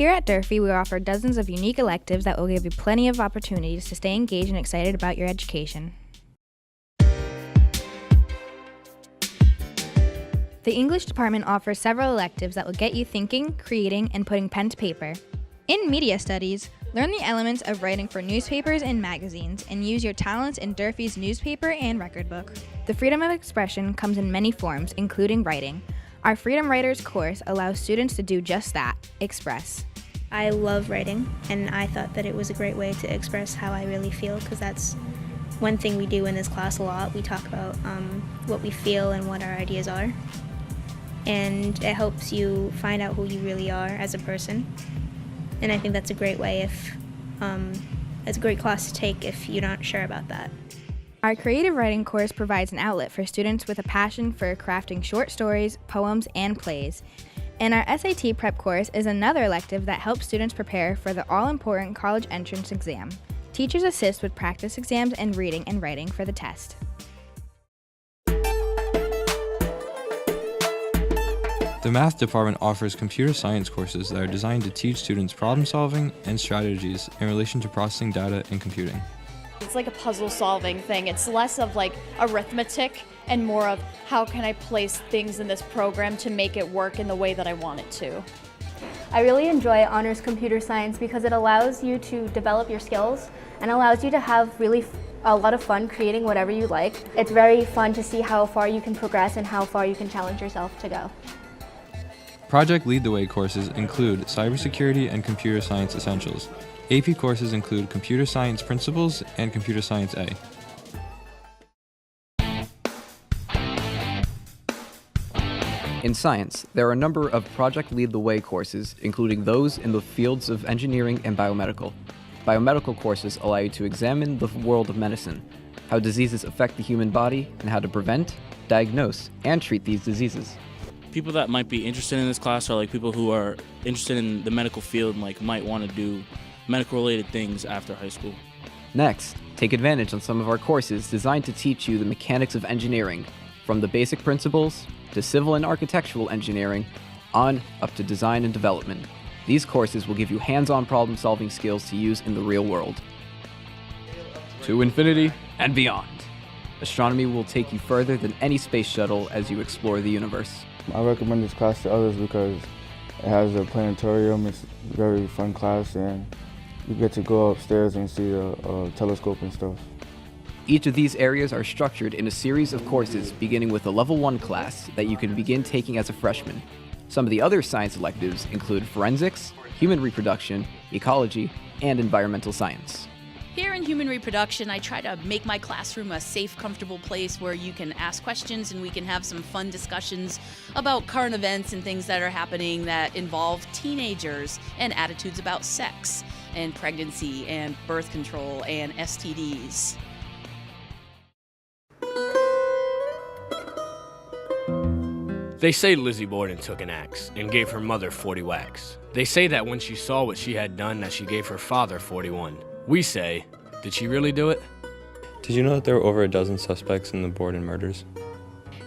Here at Durfee, we offer dozens of unique electives that will give you plenty of opportunities to stay engaged and excited about your education. The English department offers several electives that will get you thinking, creating, and putting pen to paper. In media studies, learn the elements of writing for newspapers and magazines and use your talents in Durfee's newspaper and record book. The freedom of expression comes in many forms, including writing. Our Freedom Writers course allows students to do just that, express. I love writing, and I thought that it was a great way to express how I really feel, because that's one thing we do in this class a lot. We talk about what we feel and what our ideas are, and it helps you find out who you really are as a person. And I think that's a great way it's a great class to take if you're not sure about that. Our creative writing course provides an outlet for students with a passion for crafting short stories, poems, and plays. And our SAT prep course is another elective that helps students prepare for the all-important college entrance exam. Teachers assist with practice exams and reading and writing for the test. The math department offers computer science courses that are designed to teach students problem solving and strategies in relation to processing data and computing. It's like a puzzle solving thing. It's less of like arithmetic and more of how can I place things in this program to make it work in the way that I want it to. I really enjoy honors computer science because it allows you to develop your skills and allows you to have really a lot of fun creating whatever you like. It's very fun to see how far you can progress and how far you can challenge yourself to go. Project Lead the Way courses include Cybersecurity and Computer Science Essentials. AP courses include Computer Science Principles and Computer Science A. In science, there are a number of Project Lead the Way courses, including those in the fields of engineering and biomedical. Biomedical courses allow you to examine the world of medicine, how diseases affect the human body, and how to prevent, diagnose, and treat these diseases. People that might be interested in this class are like people who are interested in the medical field and like might want to do medical-related things after high school. Next, take advantage on some of our courses designed to teach you the mechanics of engineering, from the basic principles to civil and architectural engineering, on up to design and development. These courses will give you hands-on problem-solving skills to use in the real world. To infinity and beyond. Astronomy will take you further than any space shuttle as you explore the universe. I recommend this class to others because it has a planetarium. It's a very fun class, and you get to go upstairs and see a telescope and stuff. Each of these areas are structured in a series of courses beginning with a Level 1 class that you can begin taking as a freshman. Some of the other science electives include forensics, human reproduction, ecology, and environmental science. Here in human reproduction, I try to make my classroom a safe, comfortable place where you can ask questions and we can have some fun discussions about current events and things that are happening that involve teenagers and attitudes about sex and pregnancy and birth control and STDs. They say Lizzie Borden took an axe and gave her mother 40 whacks. They say that when she saw what she had done, that she gave her father 41. We say, did she really do it? Did you know that there were over a dozen suspects in the Borden murders?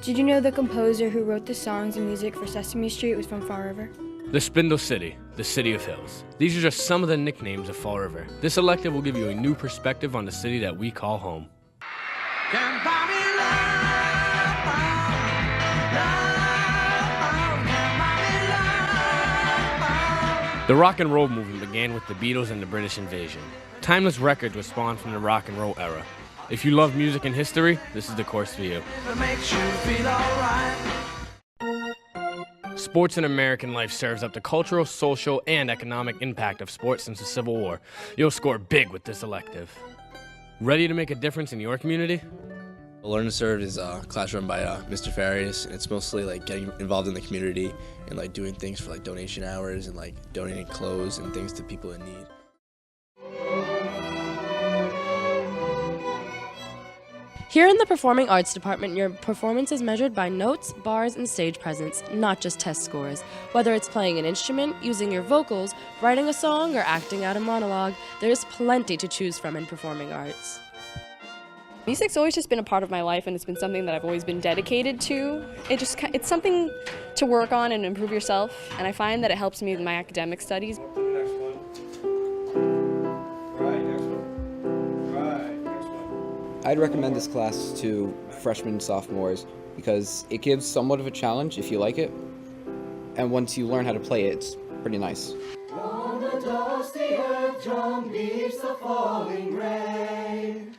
Did you know the composer who wrote the songs and music for Sesame Street was from Fall River? The Spindle City, the City of Hills. These are just some of the nicknames of Fall River. This elective will give you a new perspective on the city that we call home. The rock and roll movement began with the Beatles and the British invasion. Timeless records were spawned from the rock and roll era. If you love music and history, this is the course for you. Sports in American life serves up the cultural, social, and economic impact of sports since the Civil War. You'll score big with this elective. Ready to make a difference in your community? Learn to Serve is a class run by Mr. Farias, and it's mostly like getting involved in the community and like doing things for like donation hours and like donating clothes and things to people in need. Here in the Performing Arts Department, your performance is measured by notes, bars, and stage presence, not just test scores. Whether it's playing an instrument, using your vocals, writing a song, or acting out a monologue, there's plenty to choose from in performing arts. Music's always just been a part of my life, and it's been something that I've always been dedicated to. It's something to work on and improve yourself, and I find that it helps me with my academic studies. I'd recommend this class to freshmen and sophomores because it gives somewhat of a challenge if you like it, and once you learn how to play it, it's pretty nice. On the dusty earth, drum beats the falling rain.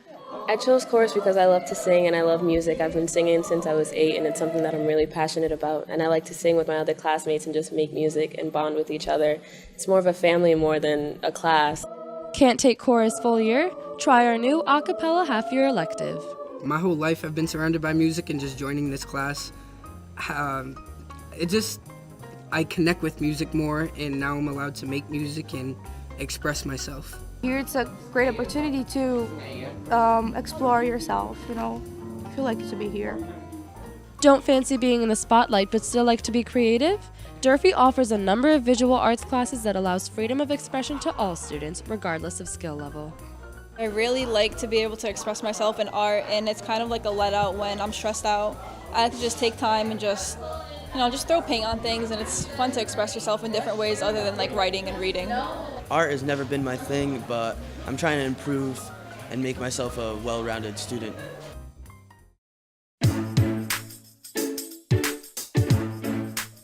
I chose chorus because I love to sing and I love music. I've been singing since I was 8 and it's something that I'm really passionate about. And I like to sing with my other classmates and just make music and bond with each other. It's more of a family more than a class. Can't take chorus full year? Try our new a cappella half-year elective. My whole life I've been surrounded by music, and just joining this class, I connect with music more, and now I'm allowed to make music and express myself. Here it's a great opportunity to explore yourself, I feel like to be here. Don't fancy being in the spotlight but still like to be creative? Durfee offers a number of visual arts classes that allows freedom of expression to all students, regardless of skill level. I really like to be able to express myself in art, and it's kind of like a let out when I'm stressed out. I like to just take time and just throw paint on things, and it's fun to express yourself in different ways other than like writing and reading. Art has never been my thing, but I'm trying to improve and make myself a well-rounded student.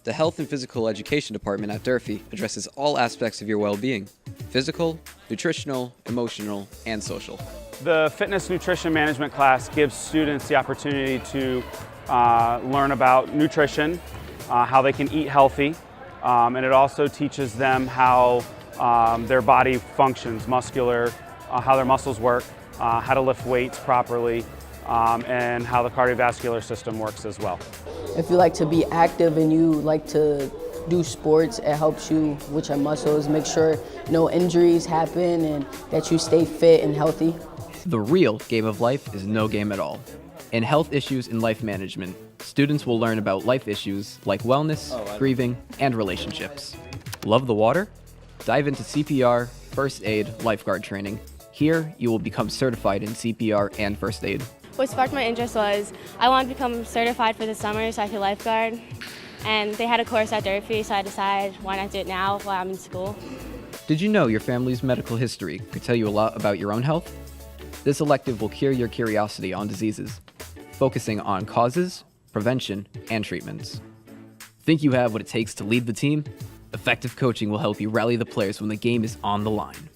The Health and Physical Education Department at Durfee addresses all aspects of your well-being: physical, nutritional, emotional, and social. The Fitness Nutrition Management class gives students the opportunity to learn about nutrition, how they can eat healthy, and it also teaches them how their body functions, how their muscles work, how to lift weights properly, and how the cardiovascular system works as well. If you like to be active and you like to do sports, it helps you with your muscles, make sure no injuries happen and that you stay fit and healthy. The real game of life is no game at all. In health issues and life management, students will learn about life issues like wellness, grieving, and relationships. Love the water? Dive into CPR, first aid, lifeguard training. Here, you will become certified in CPR and first aid. What sparked my interest was I wanted to become certified for the summer so I could lifeguard. And they had a course at Durfee, so I decided why not do it now while I'm in school. Did you know your family's medical history could tell you a lot about your own health? This elective will cure your curiosity on diseases, focusing on causes, prevention, and treatments. Think you have what it takes to lead the team? Effective coaching will help you rally the players when the game is on the line.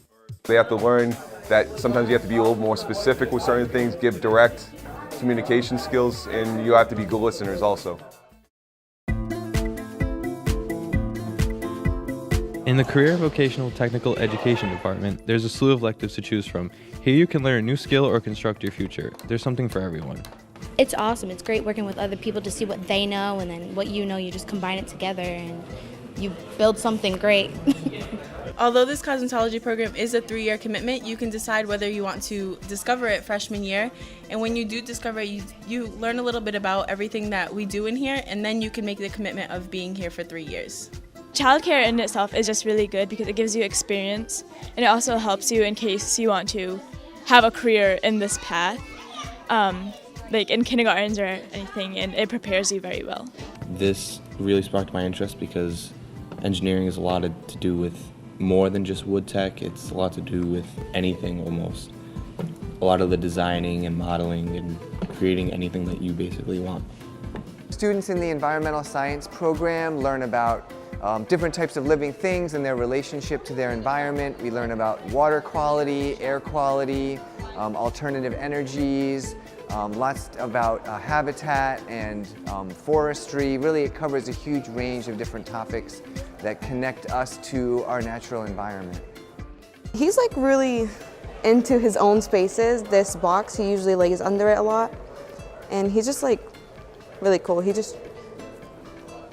They have to learn that sometimes you have to be a little more specific with certain things, give direct communication skills, and you have to be good listeners also. In the Career Vocational Technical Education Department, there's a slew of electives to choose from. Here you can learn a new skill or construct your future. There's something for everyone. It's awesome. It's great working with other people to see what they know, and then what you know, you just combine it together and you build something great. Although this cosmetology program is a 3-year commitment, you can decide whether you want to discover it freshman year. And when you do discover it, you learn a little bit about everything that we do in here, and then you can make the commitment of being here for 3 years. Childcare in itself is just really good because it gives you experience, and it also helps you in case you want to have a career in this path, like in kindergartens or anything, and it prepares you very well. This really sparked my interest because engineering is a lot to do with more than just wood tech. It's a lot to do with anything almost. A lot of the designing and modeling and creating anything that you basically want. Students in the environmental science program learn about different types of living things and their relationship to their environment. We learn about water quality, air quality, alternative energies, lots about habitat and forestry. Really, it covers a huge range of different topics that connect us to our natural environment. He's like really into his own spaces. This box, he usually lays under it a lot. And he's just like really cool. He just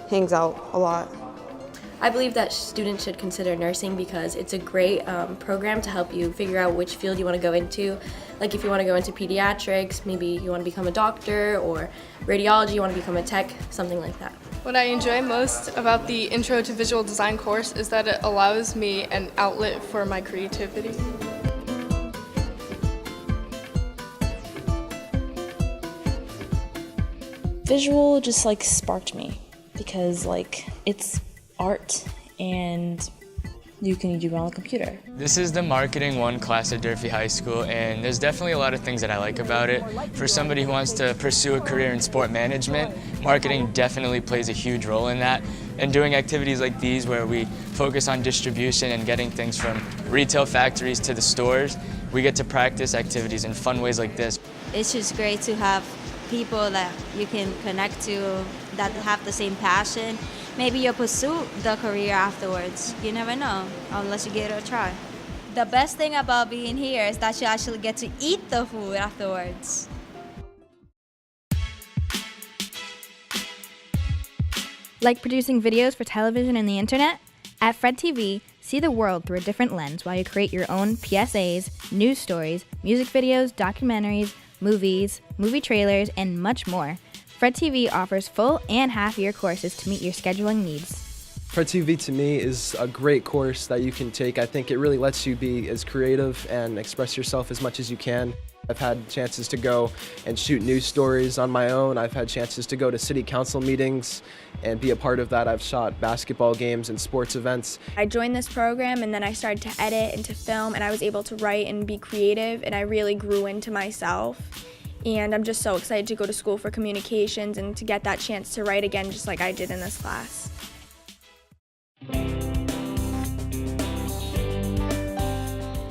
hangs out a lot. I believe that students should consider nursing because it's a great program to help you figure out which field you want to go into. Like if you want to go into pediatrics, maybe you want to become a doctor, or radiology, you want to become a tech, something like that. What I enjoy most about the Intro to Visual Design course is that it allows me an outlet for my creativity. Visual just sparked me because it's art, and you can do it on a computer. This is the Marketing 1 class at Durfee High School, and there's definitely a lot of things that I like about it. For somebody who wants to pursue a career in sport management, marketing definitely plays a huge role in that. And doing activities like these where we focus on distribution and getting things from retail factories to the stores, we get to practice activities in fun ways like this. It's just great to have people that you can connect to that have the same passion. Maybe you'll pursue the career afterwards. You never know, unless you give it a try. The best thing about being here is that you actually get to eat the food afterwards. Like producing videos for television and the internet? At Fred TV, see the world through a different lens while you create your own PSAs, news stories, music videos, documentaries, movies, movie trailers, and much more. Fred TV offers full and half-year courses to meet your scheduling needs. Fred TV to me is a great course that you can take. I think it really lets you be as creative and express yourself as much as you can. I've had chances to go and shoot news stories on my own. I've had chances to go to city council meetings and be a part of that. I've shot basketball games and sports events. I joined this program and then I started to edit and to film, and I was able to write and be creative, and I really grew into myself. And I'm just so excited to go to school for communications and to get that chance to write again just like I did in this class.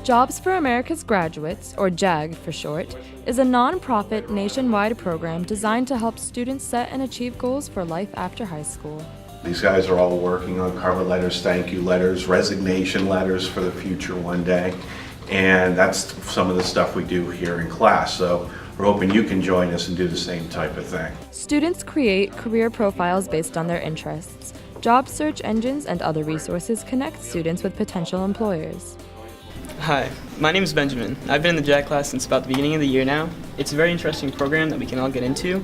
Jobs for America's Graduates, or JAG for short, is a non-profit nationwide program designed to help students set and achieve goals for life after high school. These guys are all working on cover letters, thank you letters, resignation letters for the future one day, and that's some of the stuff we do here in class. So we're hoping you can join us and do the same type of thing. Students create career profiles based on their interests. Job search engines and other resources connect students with potential employers. Hi, my name is Benjamin. I've been in the JAG class since about the beginning of the year now. It's a very interesting program that we can all get into.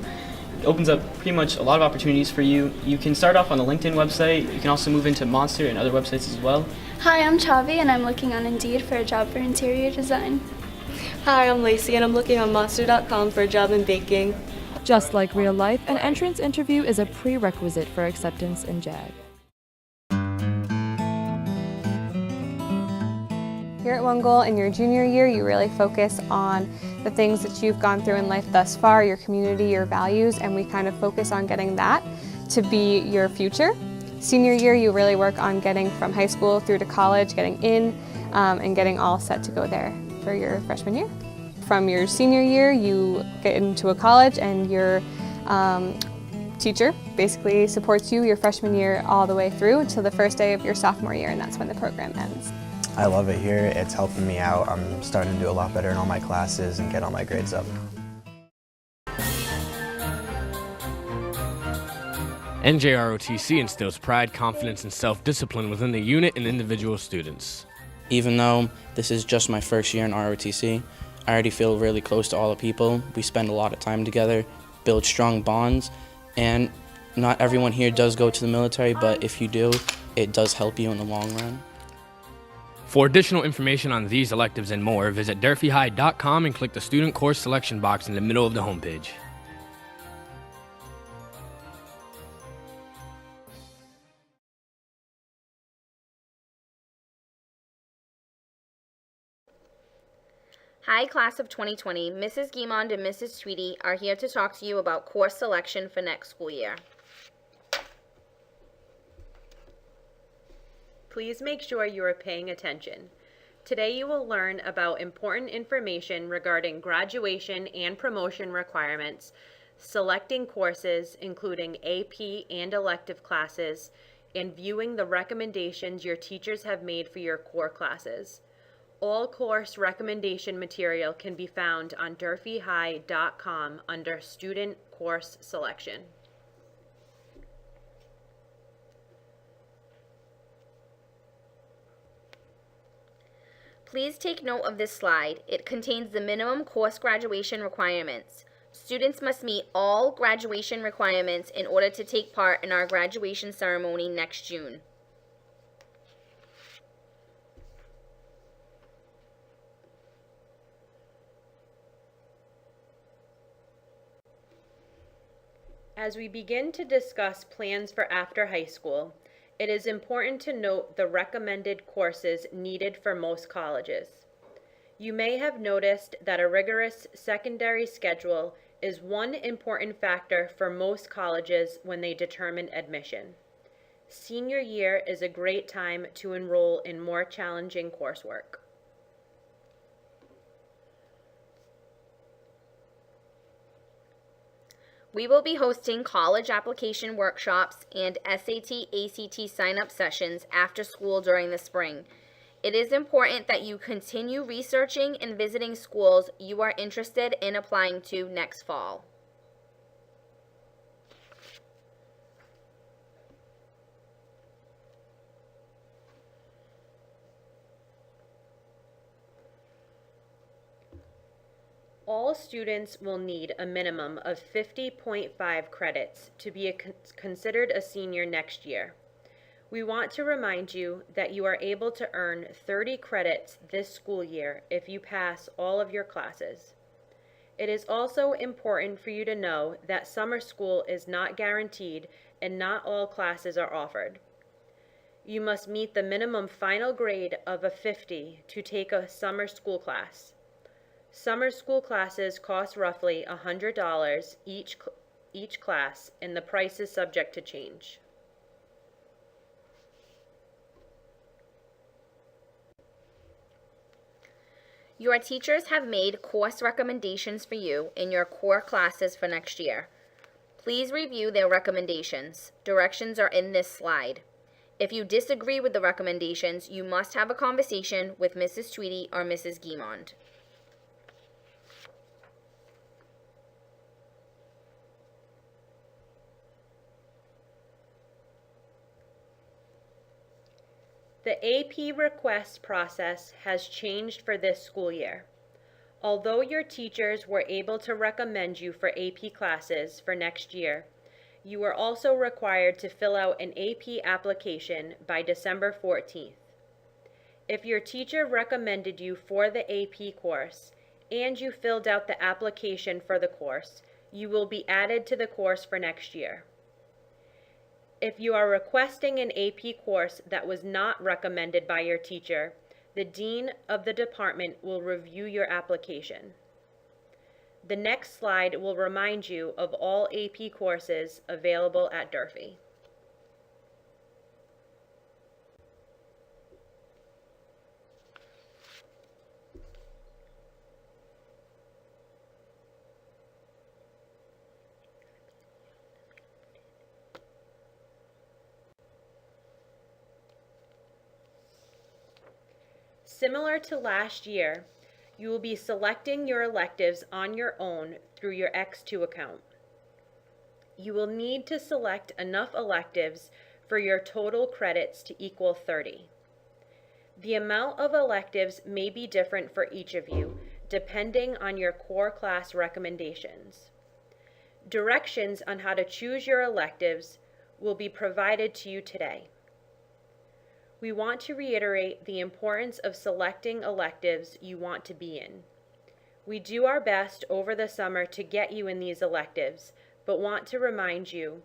It opens up pretty much a lot of opportunities for you. You can start off on the LinkedIn website. You can also move into Monster and other websites as well. Hi, I'm Chavi and I'm looking on Indeed for a job for interior design. Hi, I'm Lacey and I'm looking on Monster.com for a job in baking. Just like real life, an entrance interview is a prerequisite for acceptance in JAG. Here at One Goal, in your junior year, you really focus on the things that you've gone through in life thus far, your community, your values, and we kind of focus on getting that to be your future. Senior year, you really work on getting from high school through to college, getting in, and getting all set to go there for your freshman year. From your senior year, you get into a college and your teacher basically supports you your freshman year all the way through until the first day of your sophomore year, and that's when the program ends. I love it here. It's helping me out. I'm starting to do a lot better in all my classes and get all my grades up. NJROTC instills pride, confidence, and self-discipline within the unit and individual students. Even though this is just my first year in ROTC, I already feel really close to all the people. We spend a lot of time together, build strong bonds, and not everyone here does go to the military, but if you do, it does help you in the long run. For additional information on these electives and more, visit durfeehigh.com and click the student course selection box in the middle of the homepage. Hi, class of 2020. Mrs. Guimond and Mrs. Tweedy are here to talk to you about course selection for next school year. Please make sure you are paying attention. Today you will learn about important information regarding graduation and promotion requirements, selecting courses including AP and elective classes, and viewing the recommendations your teachers have made for your core classes. All course recommendation material can be found on durfeehigh.com under Student Course Selection. Please take note of this slide. It contains the minimum course graduation requirements. Students must meet all graduation requirements in order to take part in our graduation ceremony next June. As we begin to discuss plans for after high school, It is important to note the recommended courses needed for most colleges. You may have noticed that a rigorous secondary schedule is one important factor for most colleges when they determine admission. Senior year is a great time to enroll in more challenging coursework. We will be hosting college application workshops and SAT/ACT sign-up sessions after school during the spring. It is important that you continue researching and visiting schools you are interested in applying to next fall. All students will need a minimum of 50.5 credits to be considered a senior next year. We want to remind you that you are able to earn 30 credits this school year if you pass all of your classes. It is also important for you to know that summer school is not guaranteed and not all classes are offered. You must meet the minimum final grade of a 50 to take a summer school class. Summer school classes cost roughly $100 each class, and the price is subject to change. Your teachers have made course recommendations for you in your core classes for next year. Please review their recommendations. Directions are in this slide. If you disagree with the recommendations, you must have a conversation with Mrs. Tweedy or Mrs. Guimond. The AP request process has changed for this school year. Although your teachers were able to recommend you for AP classes for next year, you are also required to fill out an AP application by December 14th. If your teacher recommended you for the AP course and you filled out the application for the course, you will be added to the course for next year. If you are requesting an AP course that was not recommended by your teacher, the dean of the department will review your application. The next slide will remind you of all AP courses available at Durfee. Similar to last year, you will be selecting your electives on your own through your X2 account. You will need to select enough electives for your total credits to equal 30. The amount of electives may be different for each of you, depending on your core class recommendations. Directions on how to choose your electives will be provided to you today. We want to reiterate the importance of selecting electives you want to be in. We do our best over the summer to get you in these electives, but want to remind you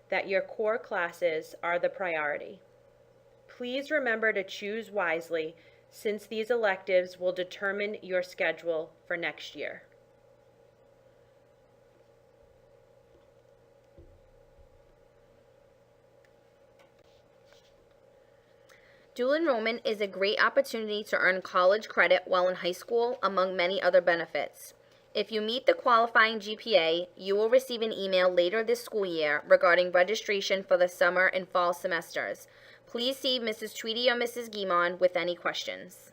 that your core classes are the priority. Please remember to choose wisely, since these electives will determine your schedule for next year. Dual enrollment is a great opportunity to earn college credit while in high school, among many other benefits. If you meet the qualifying GPA, you will receive an email later this school year regarding registration for the summer and fall semesters. Please see Mrs. Tweedy or Mrs. Guimond with any questions.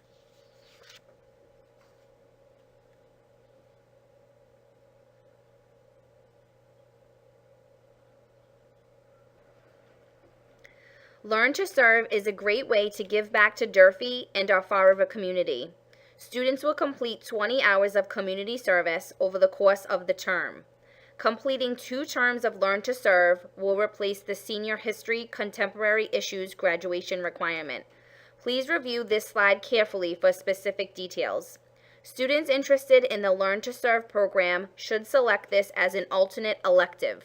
Learn to Serve is a great way to give back to Durfee and our Fall River community. Students will complete 20 hours of community service over the course of the term. Completing 2 terms of Learn to Serve will replace the Senior History Contemporary Issues graduation requirement. Please review this slide carefully for specific details. Students interested in the Learn to Serve program should select this as an alternate elective.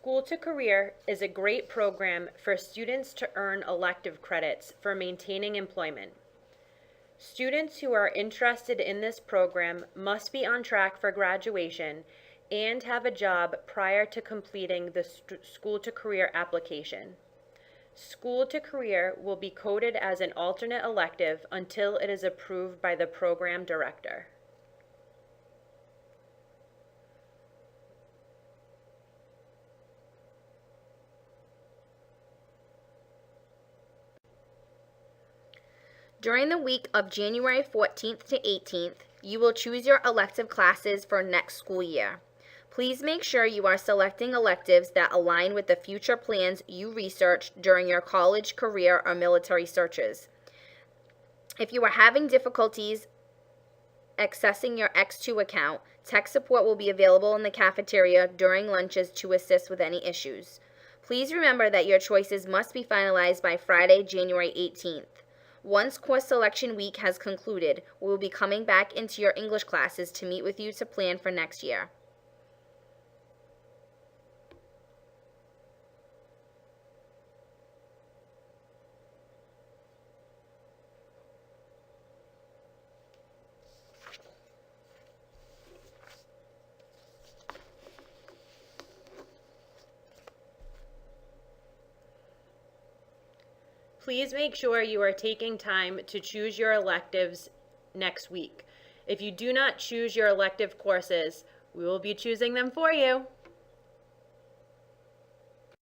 School to Career is a great program for students to earn elective credits for maintaining employment. Students who are interested in this program must be on track for graduation and have a job prior to completing the School to Career application. School to Career will be coded as an alternate elective until it is approved by the program director. During the week of January 14th to 18th, you will choose your elective classes for next school year. Please make sure you are selecting electives that align with the future plans you researched during your college, career, or military searches. If you are having difficulties accessing your X2 account, tech support will be available in the cafeteria during lunches to assist with any issues. Please remember that your choices must be finalized by Friday, January 18th. Once course selection week has concluded, we will be coming back into your English classes to meet with you to plan for next year. Please make sure you are taking time to choose your electives next week. If you do not choose your elective courses, we will be choosing them for you.